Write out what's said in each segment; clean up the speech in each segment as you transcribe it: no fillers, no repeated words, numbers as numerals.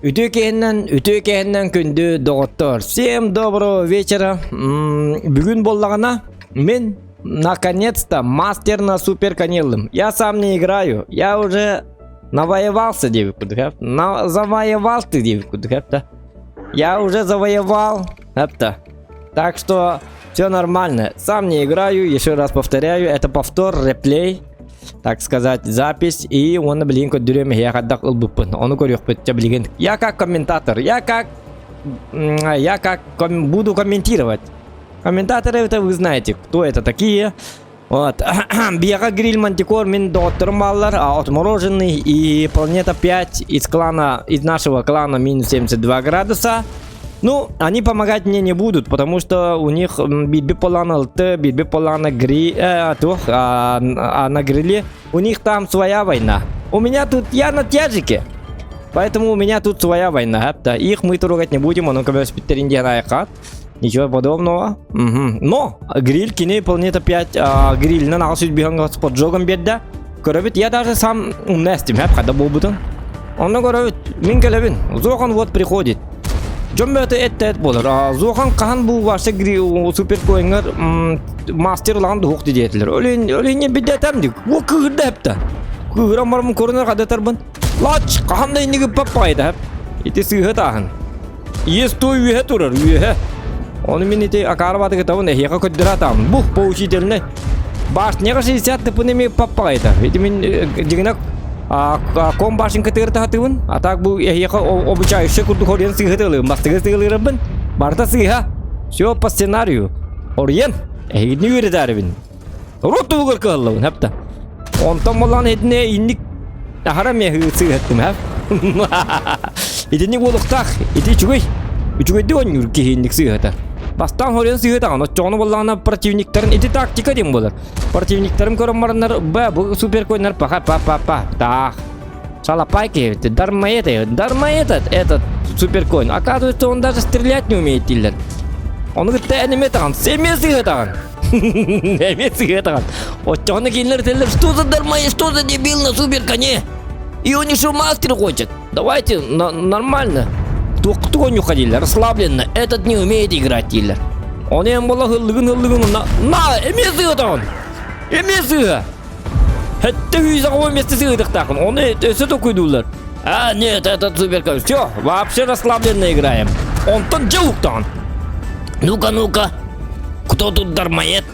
Ütükenden kündü doktor. Всем доброго вечера. Bugün боллагана мен наконец-то мастер на супер канелым. Я сам не играю. Я уже навоевался, девику. Завоевал ты, девику. Я уже завоевал. Это. Так что все нормально. Сам не играю. Еще раз повторяю. Это повтор, реплей. Так сказать, запись. И он, блин, коддюрем, я когда улбупын. Он говорит, блин, я как комментатор. Я как буду комментировать. Комментаторы, это вы знаете, кто это такие. Вот. Бьяга гриль мантикор, мин доктор Маллар, отмороженный и планета 5 из нашего клана минус 72 градуса. Ну, они помогать мне не будут, потому что у них биполан ЛТ, биполан гри, а на гриле у них там своя война. У меня тут, я на тяжике, поэтому у меня тут своя война. Да, их мы трогать не будем, он как бы ничего подобного. Но гриль кине планета 5, гриль на нас бегал с поджогом беда. Коробит, я даже сам умнестим, когда был бутон. Он говорит, Минкелевин, Зохан вот приходит. Жомбеты это болар. Зохан кахан бу ваше супер коингер мастер ланд хокти детлер. Олин бидетем дик. Бу кырдапта. Кырамарым корнер кадатарбын. Лач кахан да инеге папайда. Ити сыгатахан. Есть той ве турар ве. Он мините акарбаты кетавын яка коддиратам. Бу поучительный. Баш нега 60 тепунеми папайда. Ити мин дигнак комбашин катырта хатывын, а так был я обучаю еще курду хорьен сыгатылы, мастер сыгатылы рабын, барта сыга, все по сценарию, хорьен, не верит роту угар каллы, хапта, он там малан этне инник, ахараме сыгатым, хап, это не волоктах, это чугай дон юрки инник сыгата. Бастан хорьен сыгата, но чону малана противниктарын, это тактика дем болар. Противниктарым көрөммарнар бу супер койнар паха так. Шалапайки, дармаэт этот супер койн. Оказывается, он даже стрелять не умеет, тиллер. Он говорит, ты не метан, семьи гатан. Семьи гатан. Вот чёрный киллер, тиллер, что за дармаэт, что за дебил на супер коне? И он еще мастер хочет. Давайте нормально. Кто не уходили, расслабленно. Этот не умеет играть, тиллер. Он им было хылыгын на эмезыгатан. Эмезыга. Это визаго вместе сыгатахтахын. Он это только идулар. А нет, этот суперкой. Все, вообще расслабленно играем. Он так джауктан. Ну-ка. Кто тут дармоед?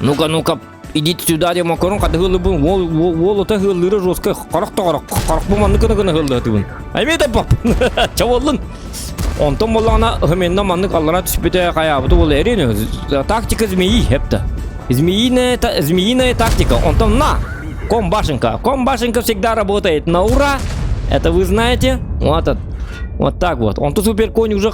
Ну-ка. Идите сюда, я макарон, когда хылыбын. Волота хылыры жестко. Карак буман ныкына хылдатыбын. Аймеда пап. Чаволын. Он там молана хменна манны каллана түспете каябыты бол эрене. Тактика змеи хепта. Змеиная тактика. Он там на комбашенка. Комбашенка всегда работает на ура. Это вы знаете. Вот так вот. Он то супер конь уже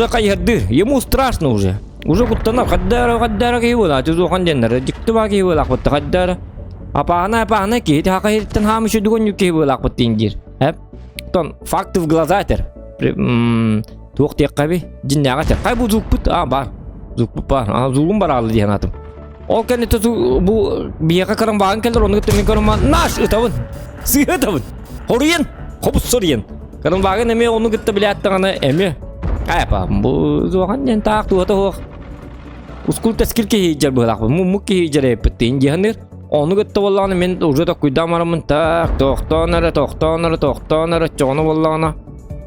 кайгады. Ему страшно уже. Уже куттана хаддара киеву да. Тузу ханденнер. Диктуба киеву лак вот хаддара. Апана ки хакайттан хамышы дугон киеву лак вот тингир. Хеп. Тон факты в глаза тер. Тук тек каби. Диннага тер. Кай бу зукпут? Бар. Зукпут бар. Зулум бар алы деген атым. Ол кенде бу бияка карам баган келдер. Оны кеттемен карама наш ытабын. Сыгытабын. Хорьен. Хобус сорьен. Карам баган эме оны кетте билеттаганы эме. Кайпа. Бу зуган ден так туата хок. Ускул тескилке хиджер булак. Мукки хиджер эпеттин дегендер. Onu gitti vallahi men уже так куйдамарымын так тоқтонары чоны vallahi.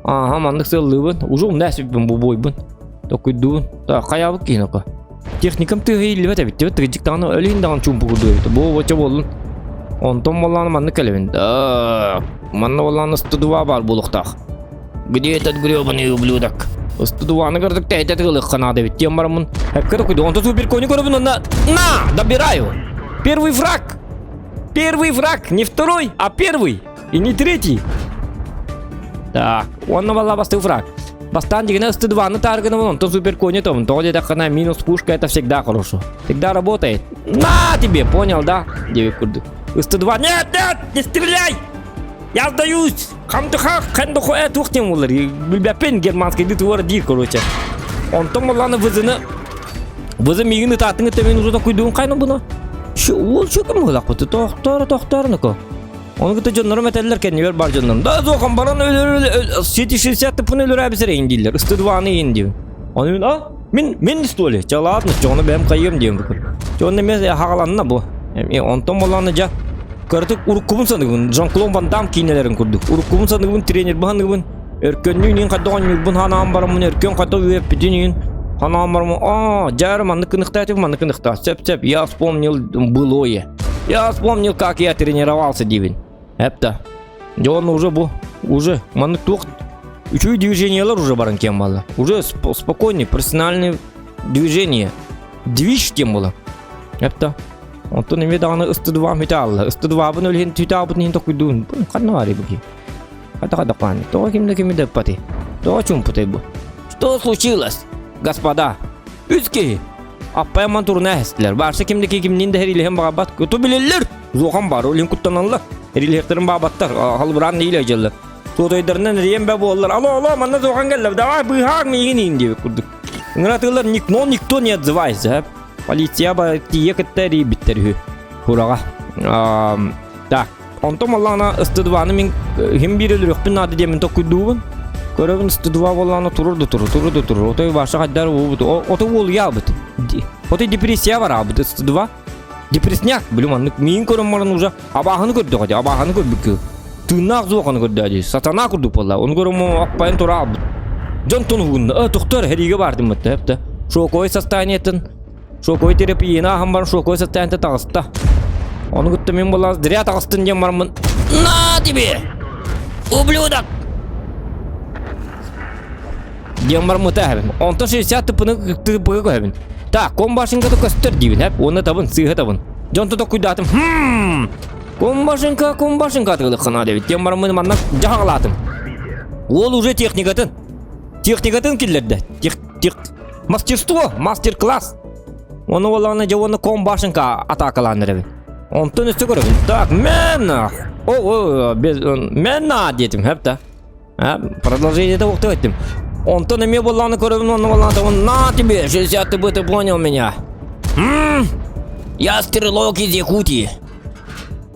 Ага, мандык сылыбын. Уже умнасиппин бу бойбын. Так куйдуын. Так каябык киноко. Техникам тыгыйлы бет бит. Тыгыктаны өлүндөгөн чумпу курду. Бу вочо болдун. Онтон vallahi мандык келебин. Да. Манна vallahi студуа бар булуктак. Где этот грёбаный ублюдок? Студуаны көрдүк да айтат кылык канады бит. Тем бармын. Хаккыр куйду. Онто супер кони көрөбүн. На! Добираю. Первый враг, не второй, а первый, и не третий. Так, он навала бастый враг. Бастан дигна стыдва на таргана вон, то супер кони там, то где-то хана минус пушка, это всегда хорошо. Всегда работает. На тебе, понял, да? Девик курды. Стыдва, нет, не стреляй! Я сдаюсь! Хандуху тухнем улар. Бильбяпен германский дитвор дир, короче. Он там лана вызы мигны татыңы темен уже такой дун кайны буна. Ол шөкім ғылақ бұты тоқтарыныкі. Onu gıta canlarım eteller kendini ver bar canlarım. Da zokan baran öyle şişiyat tıpını ölür abisi reyin değiller. Istıdvanı yiyin diyor. Onu ben men istoli. Çalatmış. Onu benim kayıyorum diyorum bugün. Onu demez haqalanına bu. Ondan olanıca Kartık urukkumun sanıgın, Jean-Claude Van Damme kinelerin kurduk. Urukkumun sanıgın trener bu hanıgın. Erkönlüğünün kadda oynuyubun hanağın baramın erkön kadda üyep bütünün. Hanağın baramın, jarmanlık kınıqtatı manlık kınıqtatı. Сеп, я вспомнил былое. Я вспомнил, как я тренировался, Дивин. Hepta. Он уже bu, уже. Manlık туq. Üçüncü движениялар уже баран кем бала. Уже спокойный, профессиональный движение. Движ кем бала. Hepta. Ondan emin dağını ıstıdvam hütalla. Istıdvabın öyle hütabın hin tokudun. Bu kadar var bu ki. Kada kan. То kim de pati. То чем пати bu? Что случилось, господа? Üzki. Appaya manturuna hestiler. Varsa kimdeki kimliğin de heriyle hem bağbat. Kötü bilirler. Zoğan var. Ölüm kutlananlar. Heriyle herlerin bağbatlar. Halburan değil acılar. Sotoylarından riyen be boğullar. Alo manna zoğan geldi. Davay bıyhak mı yiyinin diye kurduk. Ngıratırlar nikto не отзывается. Полиция ехать ребятер хурага. Так, он то малана ыстыдваны мен хим бирелер өкпен ады демен токуйдуун. Көрөбүн ыстыдва болланы турурду. Отой башы каддар ото бол ялбыт. Ото депрессия бар абыт ыстыдва. Депрессняк билиманнык мен көрөм уже абаханы көрдүк ади, абаханы көрдүк. Тынак зооканы көрдү ади. Сатана курдук болла. Оны көрөм акпайын тура абыт. Жон тонугун. Доктор хериге бардым мытты хепте. Шоковой состояниетин Шоковой терапияна хамбар шоковой состояниеті тағысты. Оны күтті мен болаз дыря тағыстын дем бармын. На тебе! Ублюдок! Дем бармын тәхбін. Онты 60 тыпыны көбін. Так, ком башынка көстір дейбін. Оны табын, сыйғы табын. Жонты да күйдатым. Ком башынка атығылы қына дейбін. Дем бармын маннақ жағалатым. Ол уже техникатын. Техникатын келдерді. Мастерство, мастер-класс. Onu olana javonu kom başınka atakalanır. Ondan üstü görüyorum. Так, мен. Мен dedim hep de. Продолжение de oktu ettim. Ondan emin olanı görüyorum. Onu olana на тебе, 60 ты понял меня. Я стрелок из Якутии.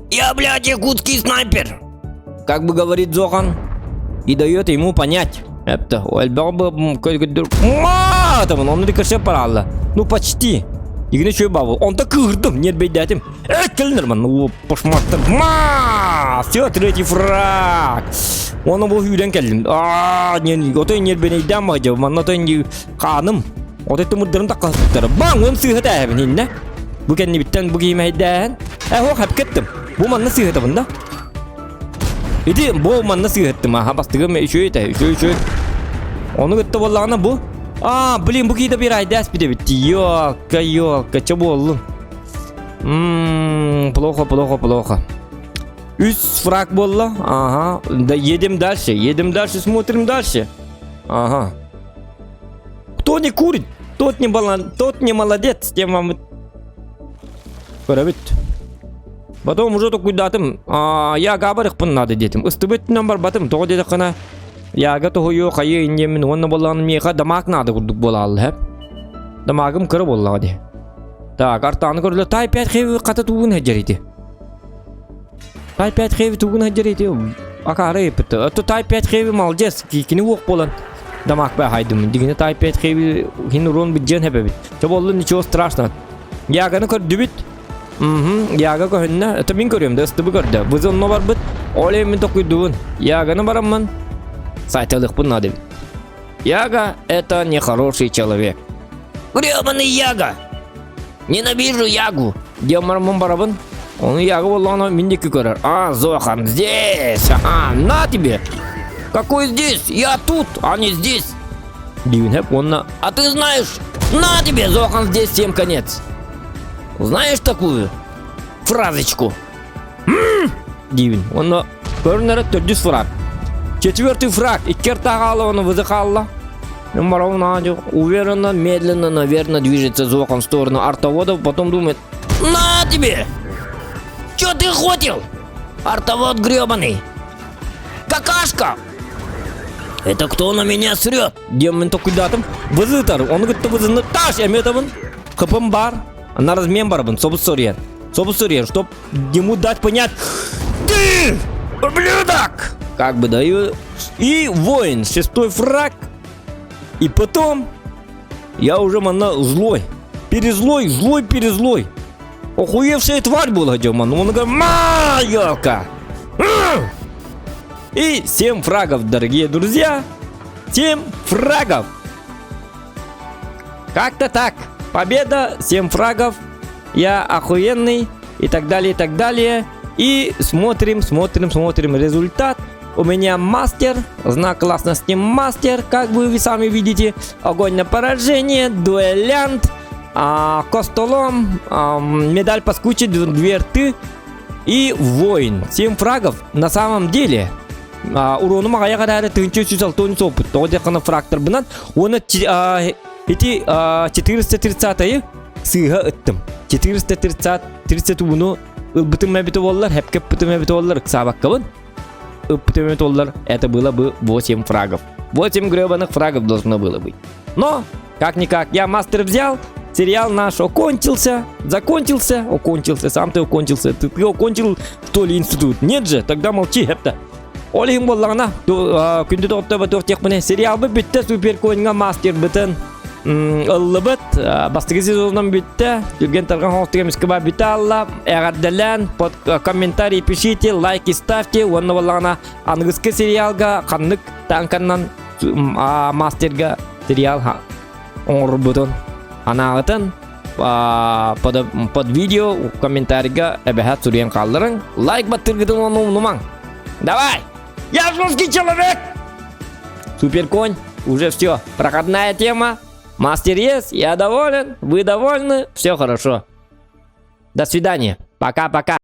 Я, блядь, якутский снайпер. Как бы говорит Зохан. И дает ему понять. Hep de. Он рикошет паралла. Ну почти. Yine şöyle baba. Onda kırdım. Niye beydetim? Kılınır man. Poşmarttır. Все, третий фраг. Onu bu hüyden geldim. Oto niye beni idam mı acaba? Man oto niye kanım. Oto tümürlerim takıldıkları. Bang onu sığıda evin ne? Bu kendi bitten bu giymeyden. Hok hep gittim. Bu man nasıl sığıda bunda? İdi bu man nasıl sığıttım ha? Bastığım şöyle. Onu gitti vallahi bu. Блин, bu giyde bir ay ders bir de bitti. Ёлка, что было? Плохо. 3 фраг было. Ага. Да едем дальше, смотрим дальше. Ага. Кто не курит, тот не молодец. Тем вам... Көрәбет. Потом уже то куйдатым. Я габарых пын надо детим. Истыбеттен бар батым. Тоғы деді қана. Яга toho yok hayır inyemin onu bolanım meka damak nadı kurduk bolalı hep. Damakım kırı bolladı. Tak artanı kırdı tay 5 xevi qata tuğun hajarıydı. Tay 5 xevi tuğun hajarıydı. Akarı yaptı. Ötü tay 5 xevi malcız kini vok bolan. Damak be haydım. Digine tay 5 xevi hinurun bitjen hep bit. Çabollu niço страшно. Yaganı kırdı bit. Yaga koyunna. Tamin görüyorum da ıstıbı gördü. Vızın no var bit. Olay min tokuyduğun. Yaganı baramman. Сайтелых пунадым. Яга — это нехороший человек. Гребаный Яга! Ненавижу Ягу! Демармон барабан. Он Яга воллана миндики көрер. Зохан здесь! На тебе! Какой здесь? Я тут, а не здесь! Дивин хэп онна. А ты знаешь? На тебе! Зохан здесь, всем конец! Знаешь такую фразочку? Дивин. Онна көрнері 400 фраг. 4-й фраг. Иккер тағалы оны вызықалла. Уверенно, медленно, наверное, движется Зохан в сторону артоводов. Потом думает. На тебе! Чё ты хотел? Артовод гребаный. Какашка! Это кто на меня срет? Демон то куда-то. Вызытар. Он говорит, вызынны. Таш, я метавын. Кыпым бар. Она размен барабын. Собы сорьен. Собственно, чтоб ему дать понять: ты, ублюдок! Как бы даю. И воин, 6-й фраг. И потом я уже злой. Перезлой. Охуевшая тварь была, Дёман. Он говорит: майорка! И 7 фрагов, дорогие друзья. 7 фрагов. Как-то так. Победа, 7 фрагов. Я охуенный. И так далее. И смотрим результат. У меня мастер, знак классности мастер, как вы сами видите. Огонь на поражение, дуэлянт, костолом, медаль паскучий, 2 рты и воин. 7 фрагов. На самом деле, урону мага кадары 360 опыт. Одекана фрактор бинан. Он эти 430-й сыга ыттым. 430 уну ылбытым мәбіті болылар, хәпкеп бітім мәбіті болылар, ксабақ кабын. Это было бы 8 фрагов. 8 гребаных фрагов должно было быть. Но, как-никак, я мастер взял. Сериал наш окончился. Сам ты окончился. Ты окончил, что ли, институт? Нет же, тогда молчи, хепта. Олихим боллағына. Күнді тоқта бітіқ тек міне. Сериал бы бітті, суперкойнға мастер бітін. Ыллыбыт, бастығы сезоннан бітті. Жүрген тарған хоқтығымыз кіба бітті алла. Әғаддәлән, под комментарий пишите, лайки ставьте. Онны боллағына аңғызқы сериалға, қанлық танканнан мастерға сериал оңыр бұтын. Анағытын под видео комментарийға әбәхәт сүрген қалдырың. Лайк баттырғытын оны ұнымаң. Давай! Я жесткий человек! Суперконь, уже все. Проходная тема. Мастер есть, я доволен, вы довольны, все хорошо. До свидания. Пока-пока.